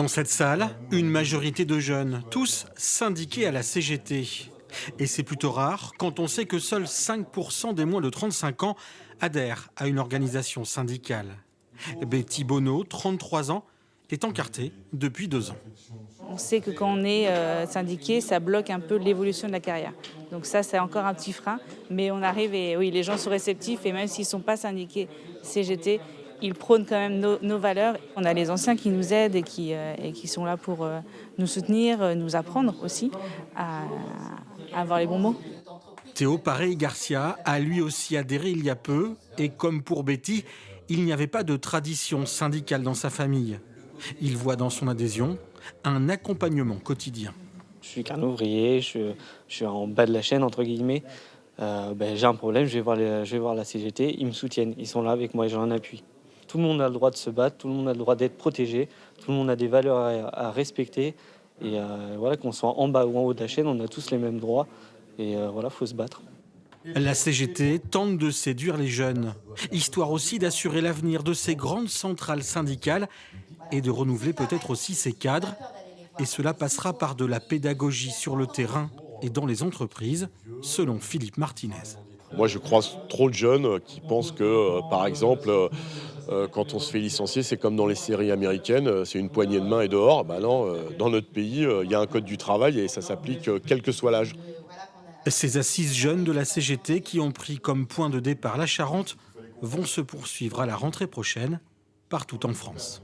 Dans cette salle, une majorité de jeunes, tous syndiqués à la CGT. Et c'est plutôt rare quand on sait que seuls 5% des moins de 35 ans adhèrent à une organisation syndicale. Betty Bonneau, 33 ans, est encartée depuis 2 ans. On sait que quand on est syndiqué, ça bloque un peu l'évolution de la carrière. Donc ça, c'est encore un petit frein. Mais on arrive et oui, les gens sont réceptifs et même s'ils ne sont pas syndiqués CGT, ils prônent quand même nos valeurs. On a les anciens qui nous aident et qui sont là pour nous soutenir, nous apprendre aussi à avoir les bons mots. Théo Parey-Garcia a lui aussi adhéré il y a peu et comme pour Betty, il n'y avait pas de tradition syndicale dans sa famille. Il voit dans son adhésion un accompagnement quotidien. Je suis qu'un ouvrier, je suis en bas de la chaîne, entre guillemets. J'ai un problème, je vais voir la CGT, ils me soutiennent, ils sont là avec moi et j'ai un appui. Tout le monde a le droit de se battre, tout le monde a le droit d'être protégé, tout le monde a des valeurs à respecter. Et voilà, qu'on soit en bas ou en haut de la chaîne, on a tous les mêmes droits. Et voilà, faut se battre. La CGT tente de séduire les jeunes, histoire aussi d'assurer l'avenir de ces grandes centrales syndicales et de renouveler peut-être aussi ses cadres. Et cela passera par de la pédagogie sur le terrain et dans les entreprises, selon Philippe Martinez. Moi, je croise trop de jeunes qui pensent que, par exemple, quand on se fait licencier, c'est comme dans les séries américaines, c'est une poignée de main et dehors. Ben non, dans notre pays, il y a un code du travail et ça s'applique quel que soit l'âge. Ces assises jeunes de la CGT qui ont pris comme point de départ la Charente vont se poursuivre à la rentrée prochaine partout en France.